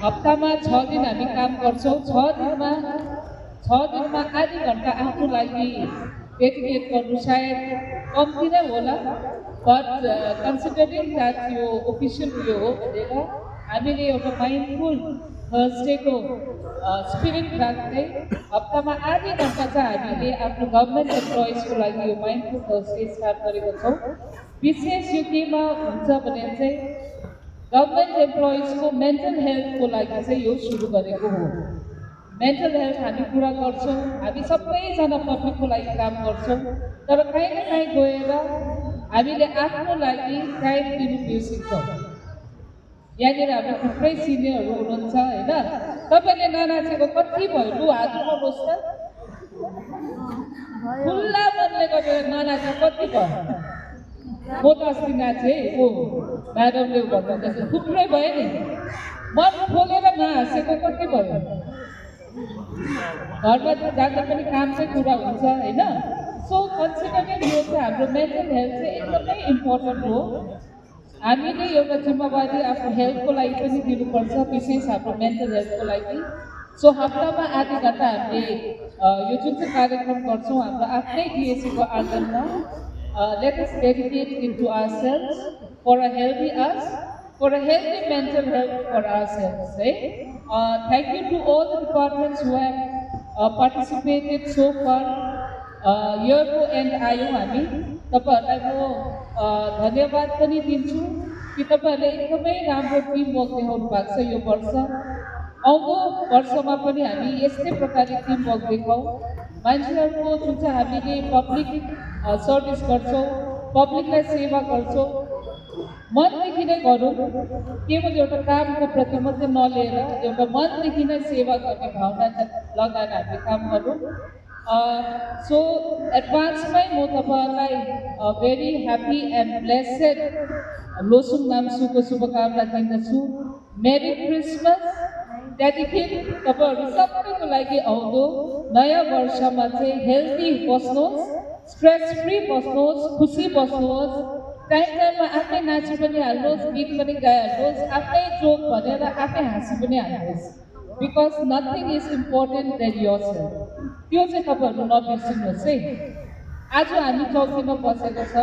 हप्तामा 6 दिन हामी काम गर्छौँ। 6 दिनमा आधी घन्टा आफ्नो लागि डेडिकेट गर्नु सायद कम्ती नै होला, बट कन्सिडरिङ द्याट यो ओफिसियल उयो हो भनेर हामीले एउटा माइन्डफुल थर्सडेको स्पिरिट राख्दै हप्तामा आधी घन्टा चाहिँ हामीले आफ्नो गभर्मेन्ट एम्प्लोइजको लागि यो माइन्डफुल थर्सडे स्टार्ट गरेको छौँ। विशेष यो केमा हुन्छ भने चाहिँ गभर्मेन्ट एम्प्लोइजको मेन्टल हेल्थको लागि चाहिँ यो सुरु गरेको हो। मेन्टल हेल्थ हामी कुरा गर्छौँ, हामी सबैजना पब्लिकको लागि काम गर्छौँ, तर काहीँ न काहीँ गएर हामीले आफ्नो लागि टाइम दिनु बिर्सिन्छौँ। यहाँनिर हाम्रो थुप्रै सिनियरहरू हुनुहुन्छ होइन, तपाईँले ननाचेको कति भयो? लु हात उठाउनुहोस् त, खुल्ला मनले गरेर ननाचेको कति भयो? म त अस्ति नाचेँ, ओ म्याडमले भन्नुहुन्छ थुप्रै भयो नि। मन खोलेर नहाँसेको कति भयो? घरमा जाँदा पनि काम चाहिँ कुरा हुन्छ होइन। सो कन्सिडरिङ यो चाहिँ हाम्रो मेन्टल हेल्थ चाहिँ एकदमै इम्पोर्टेन्ट हो। हामीले एउटा जिम्मेवारी आफ्नो हेल्थको लागि पनि दिनुपर्छ, विशेष हाम्रो मेन्टल हेल्थको लागि। सो हप्तामा आधी घन्टा हामीले यो जुन चाहिँ कार्यक्रम गर्छौँ हाम्रो आफ्नै डिएसीको आँगनमा, let us dedicate into ourselves for a healthy us, for a healthy mental health for ourselves. Thank you to all the departments who have participated so far. Yearको एन्ड आयो हामी, तपाईँहरूलाई म धन्यवाद पनि दिन्छु कि तपाईँहरूले एकदमै राम्रो टिम वर्क देखाउनु भएको छ यो वर्ष। आउँदो वर्षमा पनि हामी यस्तै प्रकारले टिम वर्क देखाउँ। मान्छेहरूको जुन चाहिँ हामीले पब्लिक सर्भिस गर्छौँ, पब्लिकलाई सेवा गर्छौँ, मनदेखि नै गरौँ। केवल एउटा कामको प्रति मात्रै नलिएर एउटा मनदेखि नै सेवा गर्ने भावना लगाएर हामीले काम गरौँ। सो एडभान्समै म तपाईँहरूलाई very happy and blessed Losoong नाम्सुको शुभकामना दिन्दछु। मेरी क्रिसमस। त्यहाँदेखि तपाईँहरू सबैको लागि आउँदो नयाँ वर्षमा चाहिँ हेल्दी बस्नुहोस्, स्ट्रेस फ्री बस्नुहोस्, खुसी बस्नुहोस्, टाइममा आफै नाची पनि हाल्नुहोस्, गीत पनि गाइहाल्नुहोस्, आफ्नै जोक भनेर आफै हाँसी पनि हाल्नुहोस्। Because nothing is important then yourself. त्यो चाहिँ तपाईँहरू नबिर्सिनुहोस् है। आज हामी चौकीमा बसेको छ,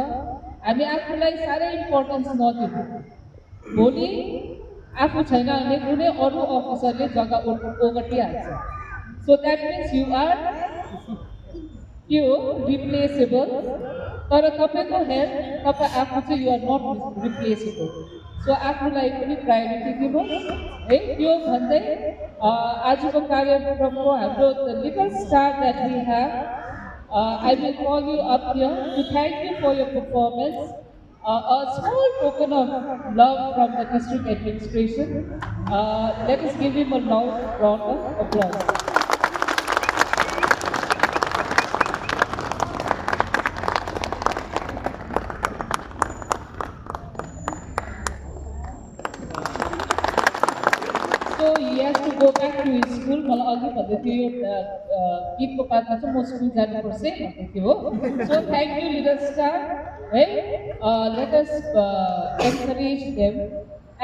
हामी आफूलाई साह्रै इम्पोर्टेन्स नदिउँ। भोलि आफू छैन भने कुनै अरू अफिसरले जग्गा ओगटिहाल्छ। So that means you are replaceable. तर तपाईँको हेल्थ, तपाईँ आफू चाहिँ you are not replaceable. So आफूलाई पनि प्रायोरिटी दिनुहोस् है। त्यो भन्दै आजको कार्यक्रमको हाम्रो little star that we have, I will call you up here to thank you for your performance. A small token of love from the district administration. Let us give him a loud round of applause. So he has to go back to his school. मलाई अघि भन्दै थियो यो गीतको पातमा चाहिँ म school जानुपर्छ भन्दै थियो हो। So thank you little star है। Let us encourage them.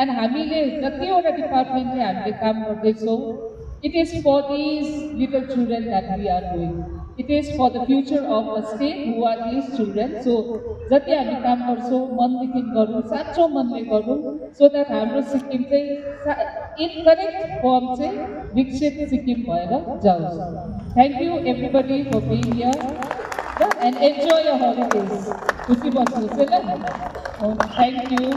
And हामीले जतिवटा डिपार्टमेन्टले हामीले काम गर्दैछौँ, it is for these little children that we are doing. It is for the future of the state who are these children. So जति हामी काम गर्छौँ मनदेखि गरौँ, साँचो मनले गरौँ, सो द्याट हाम्रो सिक्किम चाहिँ इन करेक्ट फर्म चाहिँ विकसित सिक्किम भएर जाओस्। Thank you everybody for being here and enjoy your holidays. खुसी बस्नुहोस् है ल। Thank you.